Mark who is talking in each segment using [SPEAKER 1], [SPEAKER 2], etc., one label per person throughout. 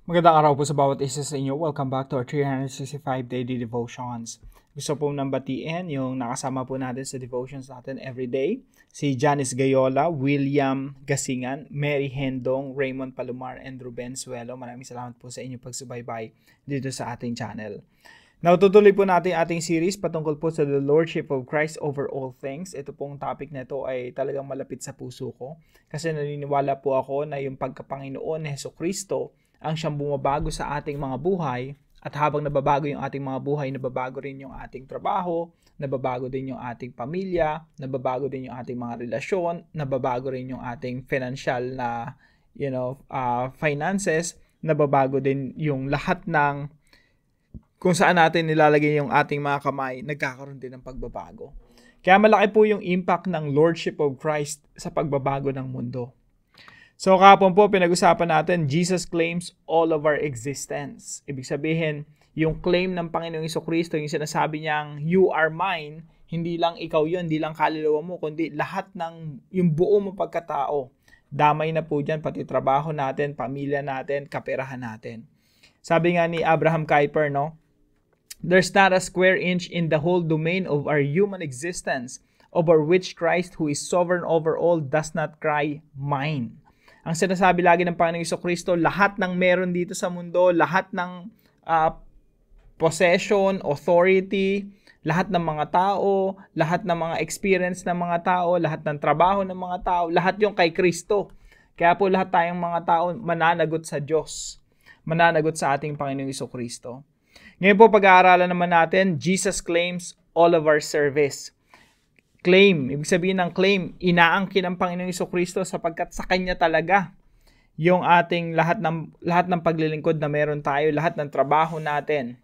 [SPEAKER 1] Magandang araw po sa bawat isa sa inyo. Welcome back to our 365 Daily Devotions. Gusto po nang batiin yung nakasama po natin sa devotions natin everyday. Si Janice Gayola, William Gasingan, Mary Hendong, Raymond Palomar, and Ruben Suelo. Maraming salamat po sa inyong pagsubaybay dito sa ating channel. Natutuloy po natin ating series patungkol po sa the Lordship of Christ over all things. Ito pong topic na ito ay talagang malapit sa puso ko. Kasi naniniwala po ako na yung pagkapanginoon ni Jesucristo ang siyang bumabago sa ating mga buhay, at habang nababago yung ating mga buhay, nababago rin yung ating trabaho, nababago din yung ating pamilya, nababago din yung ating mga relasyon, nababago rin yung ating financial na finances, nababago din yung lahat ng kung saan natin nilalagay yung ating mga kamay, nagkakaroon din ng pagbabago. Kaya malaki po yung impact ng Lordship of Christ sa pagbabago ng mundo. So kahapon po pinag-usapan natin, Jesus claims all of our existence. Ibig sabihin, yung claim ng Panginoong Jesucristo, yung sinasabi niyang, you are mine, hindi lang ikaw yun, hindi lang kaluluwa mo, kundi lahat ng yung buo mo pagkatao. Damay na po dyan, pati trabaho natin, pamilya natin, kaperahan natin. Sabi nga ni Abraham Kuyper, there's not a square inch in the whole domain of our human existence over which Christ, who is sovereign over all, does not cry, mine. Ang sinasabi lagi ng Panginoong Jesucristo, lahat ng meron dito sa mundo, lahat ng possession, authority, lahat ng mga tao, lahat ng mga experience ng mga tao, lahat ng trabaho ng mga tao, lahat yung kay Kristo. Kaya po lahat tayong mga tao mananagot sa Diyos, mananagot sa ating Panginoong Jesucristo. Ngayon po pag-aaralan naman natin, Jesus claims all of our service. Claim, ibig sabihin ng claim, inaangkin ng Panginoong Jesucristo sapagkat sa Kanya talaga yung ating lahat ng paglilingkod na meron tayo, lahat ng trabaho natin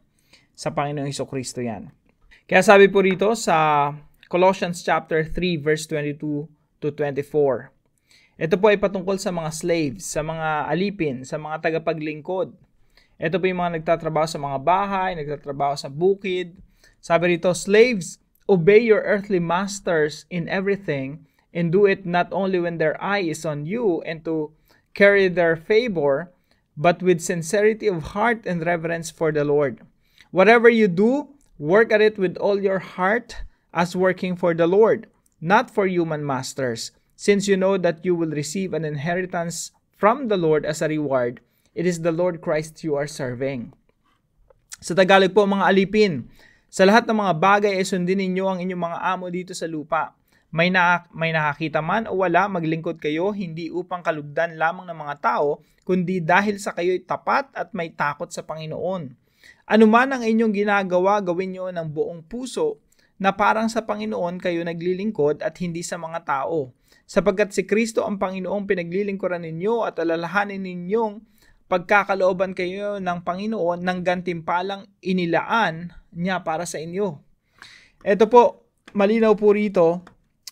[SPEAKER 1] sa Panginoong Jesucristo yan. Kaya sabi po rito sa Colossians chapter 3 verse 22 to 24. Ito po ay patungkol sa mga slaves, sa mga alipin, sa mga tagapaglingkod. Ito po yung mga nagtatrabaho sa mga bahay, nagtatrabaho sa bukid. Sabi rito, slaves, obey your earthly masters in everything, and do it not only when their eye is on you and to carry their favor, but with sincerity of heart and reverence for the Lord. Whatever you do, work at it with all your heart as working for the Lord, not for human masters, since you know that you will receive an inheritance from the Lord as a reward. It is the Lord Christ you are serving. Sa Tagalog po, mga alipin, sa lahat ng mga bagay ay sundin ninyo ang inyong mga amo dito sa lupa. May nakakita man o wala, maglingkod kayo, hindi upang kalugdan lamang ng mga tao, kundi dahil sa kayo'y tapat at may takot sa Panginoon. Ano man ang inyong ginagawa, gawin nyo ng buong puso, na parang sa Panginoon kayo naglilingkod at hindi sa mga tao. Sapagkat si Kristo ang Panginoong pinaglilingkuran ninyo at alalahanin ninyong pagkakalooban kayo ng Panginoon ng gantimpalang inilaan niya para sa inyo. Ito po, malinaw po rito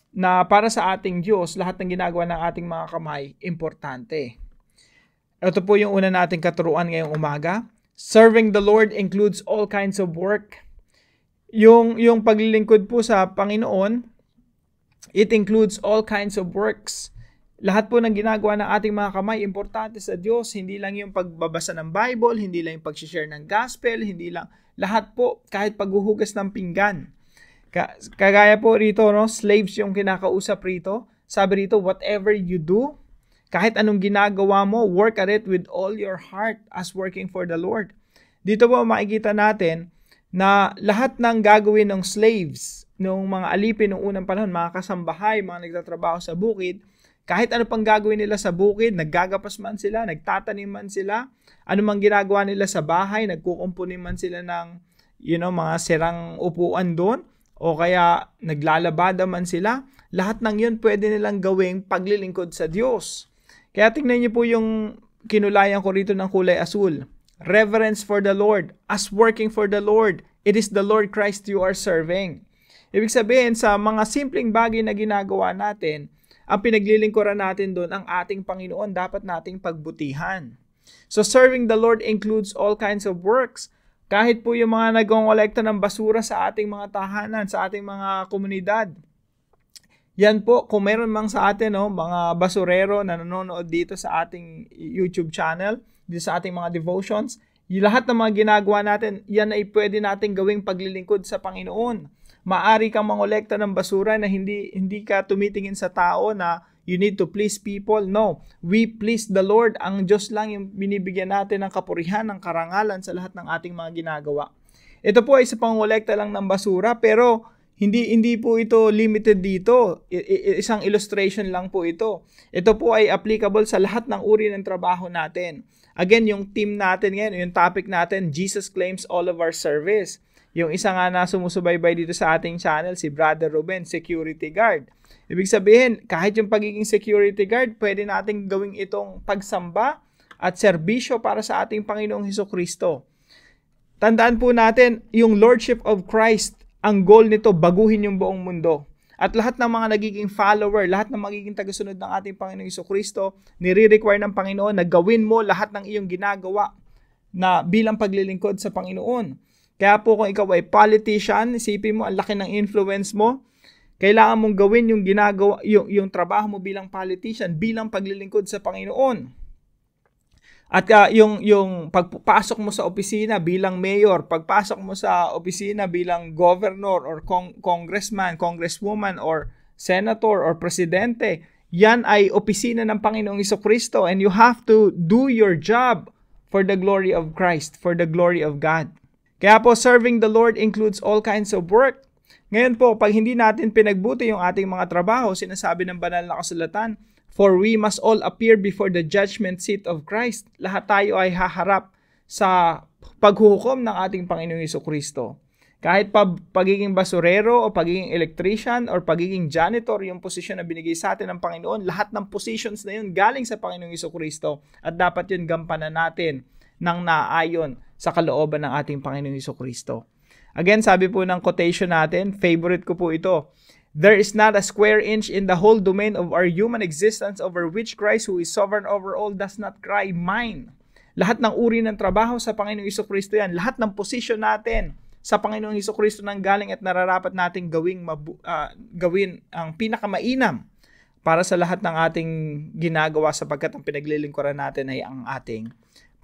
[SPEAKER 1] na para sa ating Diyos, lahat ng ginagawa ng ating mga kamay, importante. Ito po yung una nating katuruan ngayong umaga. Serving the Lord includes all kinds of work. Yung paglilingkod po sa Panginoon, it includes all kinds of works. Lahat po ng ginagawa ng ating mga kamay, importante sa Diyos. Hindi lang yung pagbabasa ng Bible, hindi lang yung pag-share ng gospel, hindi lang. Lahat po, kahit paghuhugas ng pinggan. Kagaya po rito, slaves yung kinakausap rito. Sabi rito, whatever you do, kahit anong ginagawa mo, work at it with all your heart as working for the Lord. Dito po makikita natin na lahat ng gagawin ng slaves, ng mga alipin ng unang panahon, mga kasambahay, mga nagtatrabaho sa bukid, kahit ano pang gagawin nila sa bukid, naggagapas man sila, nagtatanim man sila, ano mang ginagawa nila sa bahay, nagkukumpuni man sila ng mga sirang upuan doon, o kaya naglalabada man sila, lahat ng yun pwede nilang gawing paglilingkod sa Diyos. Kaya tingnan niyo po yung kinulayan ko rito ng kulay asul. Reverence for the Lord, as working for the Lord. It is the Lord Christ you are serving. Ibig sabihin, sa mga simpleng bagay na ginagawa natin, ang pinaglilingkuran natin doon, ang ating Panginoon, dapat nating pagbutihan. So serving the Lord includes all kinds of works. Kahit po yung mga nagkongolekta ng basura sa ating mga tahanan, sa ating mga komunidad. Yan po, kung meron mang sa atin, mga basurero na nanonood dito sa ating YouTube channel, dito sa ating mga devotions, yung lahat ng mga ginagawa natin, yan ay pwede nating gawing paglilingkod sa Panginoon. Maari kang mangolekta ng basura na hindi ka tumitingin sa tao na you need to please people. No, we please the Lord. Ang Diyos lang yung binibigyan natin ng kapurihan, ng karangalan sa lahat ng ating mga ginagawa. Ito po ay sa pangolekta lang ng basura, pero hindi po ito limited dito. Isang illustration lang po ito. Ito po ay applicable sa lahat ng uri ng trabaho natin. Again, yung team natin ngayon, yung topic natin, Jesus claims all of our service. Yung isa nga na sumusubaybay dito sa ating channel, si Brother Ruben, security guard. Ibig sabihin, kahit yung pagiging security guard, pwede nating gawing itong pagsamba at serbisyo para sa ating Panginoong Hesukristo. Tandaan po natin, yung Lordship of Christ, ang goal nito, baguhin yung buong mundo. At lahat ng mga nagiging follower, lahat ng magiging tagasunod ng ating Panginoong Hesukristo, nire-require ng Panginoon na gawin mo lahat ng iyong ginagawa na bilang paglilingkod sa Panginoon. Kaya po kung ikaw ay politician, isipin mo, ang laki ng influence mo, kailangan mong gawin yung ginagawa, yung trabaho mo bilang politician, bilang paglilingkod sa Panginoon. At yung pagpasok mo sa opisina bilang mayor, pagpasok mo sa opisina bilang governor or congressman, congresswoman or senator or presidente, yan ay opisina ng Panginoong Hesukristo, and you have to do your job for the glory of Christ, for the glory of God. Kaya po, serving the Lord includes all kinds of work. Ngayon po, pag hindi natin pinagbuti yung ating mga trabaho, sinasabi ng banal na kasulatan, for we must all appear before the judgment seat of Christ. Lahat tayo ay haharap sa paghuhukom ng ating Panginoong Hesukristo. Kahit pagiging basurero o pagiging electrician or pagiging janitor, yung posisyon na binigay sa atin ng Panginoon, lahat ng positions na yun galing sa Panginoong Hesukristo at dapat yun gampanan natin ng naayon sa kalooban ng ating Panginoong Hesukristo. Again, sabi po ng quotation natin, favorite ko po ito, there is not a square inch in the whole domain of our human existence over which Christ, who is sovereign over all, does not cry, mine. Lahat ng uri ng trabaho sa Panginoong Hesukristo yan. Lahat ng posisyon natin sa Panginoong Hesukristo nang galing at nararapat nating gawin ang pinakamainam para sa lahat ng ating ginagawa sapagkat ang pinaglilingkuran natin ay ang ating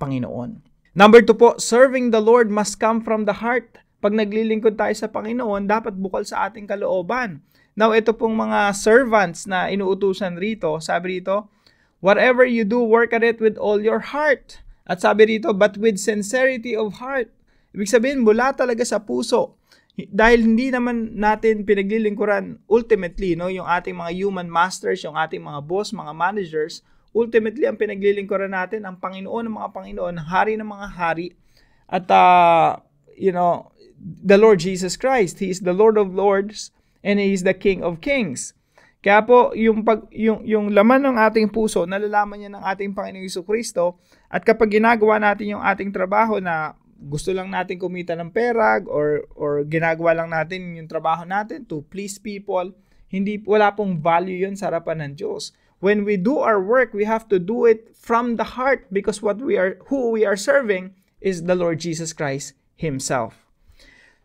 [SPEAKER 1] Panginoon. Number 2 po, serving the Lord must come from the heart. Pag naglilingkod tayo sa Panginoon, dapat bukal sa ating kalooban. Now, ito pong mga servants na inuutusan rito, sabi rito, whatever you do, work at it with all your heart. At sabi rito, but with sincerity of heart. Ibig sabihin, mula talaga sa puso. Dahil hindi naman natin pinaglilingkuran ultimately, no, yung ating mga human masters, yung ating mga boss, mga managers, ultimately, ang pinaglilingkuran natin, ang Panginoon ng mga Panginoon, Hari ng mga Hari, at, the Lord Jesus Christ. He is the Lord of Lords, and He is the King of Kings. Kaya po, yung laman ng ating puso, nalalaman niya ng ating Panginoong Hesukristo, at kapag ginagawa natin yung ating trabaho na gusto lang natin kumita ng pera, or ginagawa lang natin yung trabaho natin to please people, wala pong value yun sa harapan ng Diyos. When we do our work, we have to do it from the heart because who we are serving is the Lord Jesus Christ Himself.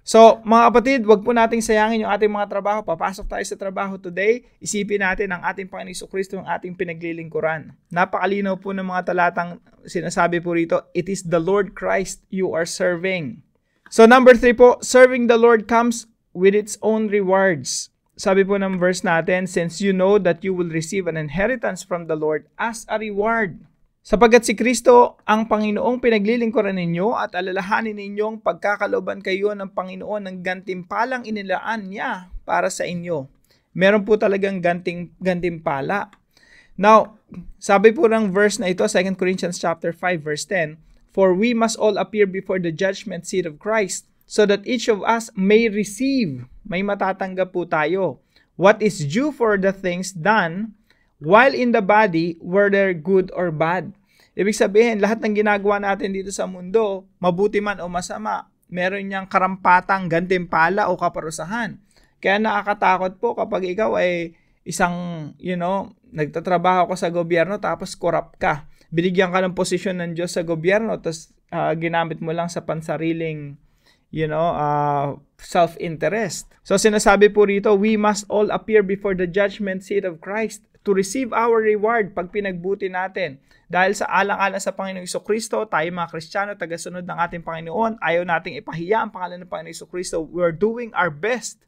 [SPEAKER 1] So, mga kapatid, wag po nating sayangin yung ating mga trabaho. Papasok tayo sa trabaho today. Isipin natin ang ating Panginoong Hesukristo, ang ating pinaglilingkuran. Napakalinaw po ng mga talatang sinasabi po rito, it is the Lord Christ you are serving. So, number 3 po, serving the Lord comes with its own rewards. Sabi po ng verse natin, since you know that you will receive an inheritance from the Lord as a reward. Sapagkat si Kristo ang Panginoong pinaglilingkuran ninyo at alalahanin ninyong pagkakalooban kayo ng Panginoon ng gantimpalang inilaan niya para sa inyo. Meron po talagang gantimpala. Now, sabi po ng verse na ito, 2 Corinthians chapter 5 verse 10, for we must all appear before the judgment seat of Christ, so that each of us may receive, may matatanggap po tayo, what is due for the things done while in the body, whether good or bad. Ibig sabihin, lahat ng ginagawa natin dito sa mundo, mabuti man o masama, meron niyang karampatang gantimpala o kaparusahan. Kaya nakakatakot po kapag ikaw ay isang, nagtatrabaho ka sa gobyerno tapos corrupt ka. Binigyan ka ng posisyon ng Diyos sa gobyerno tapos ginamit mo lang sa pansariling self-interest. So sinasabi po rito, we must all appear before the judgment seat of Christ to receive our reward pag pinagbuti natin. Dahil sa alang-alang sa Panginoong Jesucristo, tayo mga Kristiyano, tagasunod ng ating Panginoon, ayaw nating ipahiya ang pangalan ng Panginoong Jesucristo. We're doing our best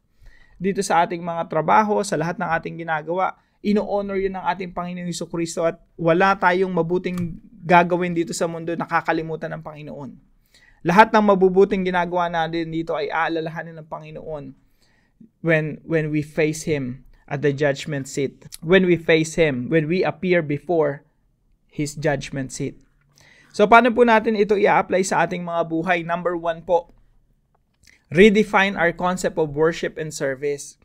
[SPEAKER 1] dito sa ating mga trabaho, sa lahat ng ating ginagawa. Ino-honor yun ng ating Panginoong Jesucristo at wala tayong mabuting gagawin dito sa mundo na kakalimutan ng Panginoon. Lahat ng mabubuting ginagawa natin dito ay aalalahanin ng Panginoon when we face Him at the judgment seat. When we face Him, when we appear before His judgment seat. So, paano po natin ito i-apply sa ating mga buhay? Number 1 po, redefine our concept of worship and service.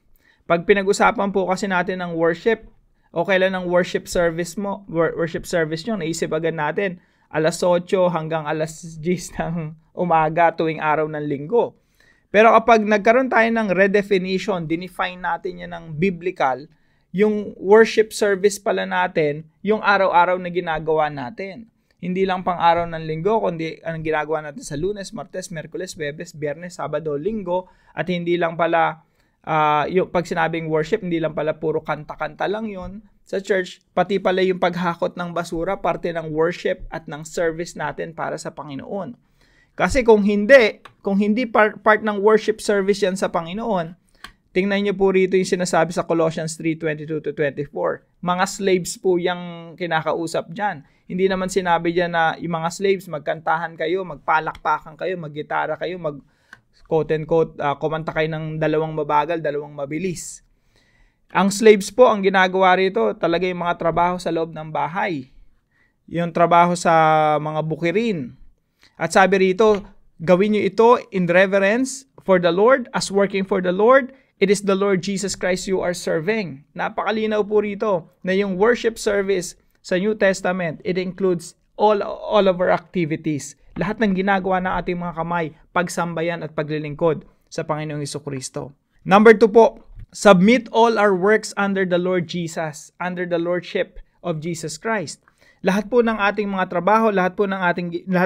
[SPEAKER 1] Pag pinag-usapan po kasi natin ng worship, o kailan ang worship service nyo, naisip agad natin, alas 8 hanggang alas 10 ng umaga tuwing araw ng linggo. Pero kapag nagkaroon tayo ng redefinition, dinefine natin yan ng biblical, yung worship service pala natin, yung araw-araw na ginagawa natin. Hindi lang pang araw ng linggo, kundi ang ginagawa natin sa Lunes, Martes, Miyerkules, Huwebes, Biyernes, Sabado, Linggo, at hindi lang pala, yung pag sinabing worship, hindi lang pala puro kanta-kanta lang yun sa church, pati pala yung paghakot ng basura, parte ng worship at ng service natin para sa Panginoon. Kasi kung hindi part ng worship service yan sa Panginoon, tingnan niyo po rito yung sinasabi sa Colossians 3:22-24. Mga slaves po yung kinakausap dyan. Hindi naman sinabi dyan na yung mga slaves, magkantahan kayo, magpalakpakan kayo, maggitara kayo, quote-unquote, kumanta kayo ng dalawang mabagal, dalawang mabilis. Ang slaves po, ang ginagawa rito, talaga yung mga trabaho sa loob ng bahay. Yung trabaho sa mga bukirin. At sabi rito, gawin nyo ito in reverence for the Lord, as working for the Lord. It is the Lord Jesus Christ you are serving. Napakalinaw po rito na yung worship service sa New Testament, it includes all of our activities. Lahat ng ginagawa ng ating mga kamay, pagsambayan at paglilingkod sa Panginoong Jesucristo. Number 2 po, submit all our works under the Lord Jesus, under the Lordship of Jesus Christ. Lahat po ng ating mga trabaho, lahat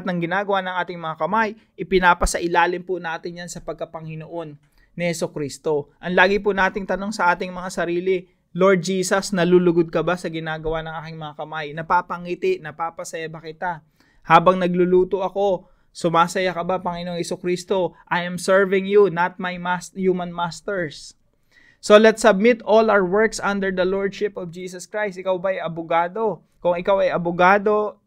[SPEAKER 1] ng ginagawa ng ating mga kamay, ipinapasailalim po natin yan sa pagkapanginoon ni Jesucristo. Ang lagi po nating tanong sa ating mga sarili, Lord Jesus, nalulugod ka ba sa ginagawa ng aking mga kamay? Napapangiti, napapasaya ba kita? Habang nagluluto ako, sumasaya ka ba, Panginoong Jesucristo? I am serving you, not my human masters. So let's submit all our works under the Lordship of Jesus Christ. Ikaw ba ay abogado? Kung ikaw ay abogado,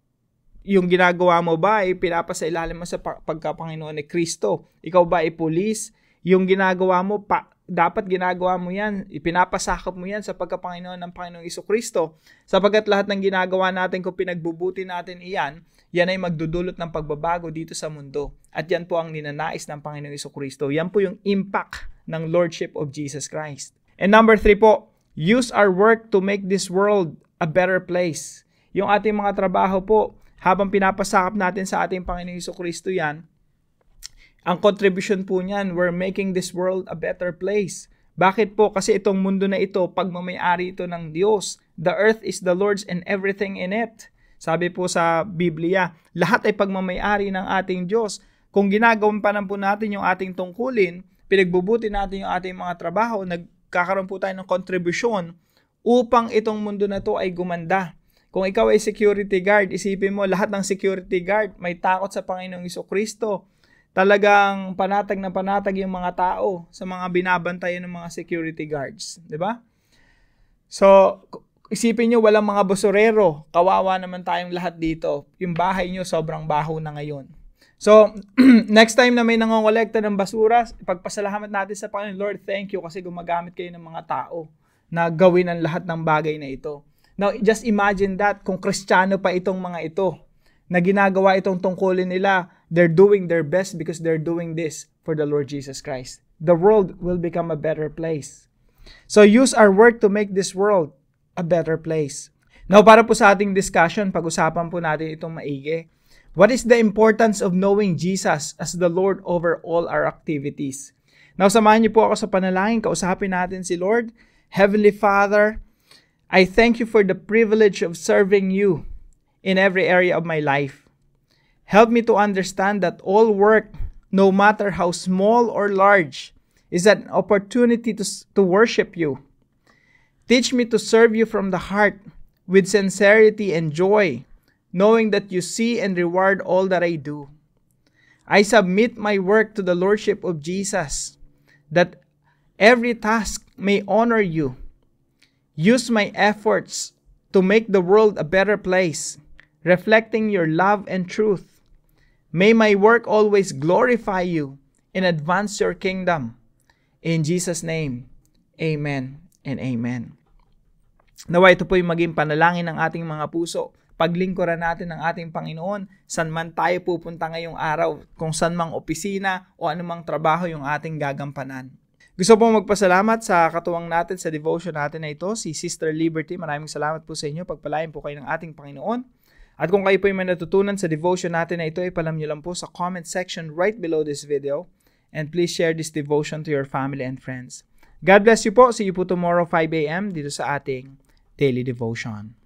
[SPEAKER 1] yung ginagawa mo ba ay pinapasailalim mo sa pagkapanginoon ni Kristo? Ikaw ba ay pulis? Yung ginagawa mo, dapat ginagawa mo yan, ipinapasakop mo yan sa pagkapanginoon ng Panginoong Jesucristo. Sapagkat lahat ng ginagawa natin, kung pinagbubuti natin iyan, yan ay magdudulot ng pagbabago dito sa mundo. At yan po ang ninanais ng Panginoong Jesucristo. Yan po yung impact ng Lordship of Jesus Christ. And number 3 po, use our work to make this world a better place. Yung ating mga trabaho po, habang pinapasakop natin sa ating Panginoong Jesucristo yan, ang contribution po niyan, we're making this world a better place. Bakit po? Kasi itong mundo na ito, pagmamayari ito ng Diyos. The earth is the Lord's and everything in it. Sabi po sa Biblia, lahat ay pagmamayari ng ating Diyos. Kung ginagawan pa po natin yung ating tungkulin, pinagbubuti natin yung ating mga trabaho, nagkakaroon po tayo ng kontribusyon upang itong mundo na to ay gumanda. Kung ikaw ay security guard, isipin mo, lahat ng security guard may takot sa Panginoong Jesucristo. Talagang panatag na panatag yung mga tao sa mga binabantayan ng mga security guards. Diba? So, isipin nyo, walang mga basurero. Kawawa naman tayong lahat dito. Yung bahay nyo, sobrang baho na ngayon. So, next time na may nangongolekta ng basura, ipagpasalamat natin sa Panginoon, Lord, thank you kasi gumagamit kayo ng mga tao na gawin ang lahat ng bagay na ito. Now, just imagine that kung Kristiyano pa itong mga ito na ginagawa itong tungkulin nila, they're doing their best because they're doing this for the Lord Jesus Christ. The world will become a better place. So use our work to make this world a better place. Now, para po sa ating discussion, pag-usapan po natin itong maigi. What is the importance of knowing Jesus as the Lord over all our activities? Now, samahan niyo po ako sa panalangin. Kausapin natin si Lord. Heavenly Father, I thank you for the privilege of serving you in every area of my life. Help me to understand that all work, no matter how small or large, is an opportunity to worship you. Teach me to serve you from the heart with sincerity and joy, knowing that you see and reward all that I do. I submit my work to the Lordship of Jesus, that every task may honor you. Use my efforts to make the world a better place, reflecting your love and truth. May my work always glorify you and advance your kingdom. In Jesus' name, amen and amen. Nawa ito po yung maging panalangin ng ating mga puso. Paglingkuran natin ng ating Panginoon, saan man tayo pupunta ngayong araw, kung saan mang opisina o anumang trabaho yung ating gagampanan. Gusto pong magpasalamat sa katuwang natin sa devotion natin na ito, si Sister Liberty. Maraming salamat po sa inyo. Pagpalain po kayo ng ating Panginoon. At kung kayo po yung may natutunan sa devotion natin na ito, ipalam nyo lang po sa comment section right below this video. And please share this devotion to your family and friends. God bless you po. See you po tomorrow 5 a.m. dito sa ating Daily Devotion.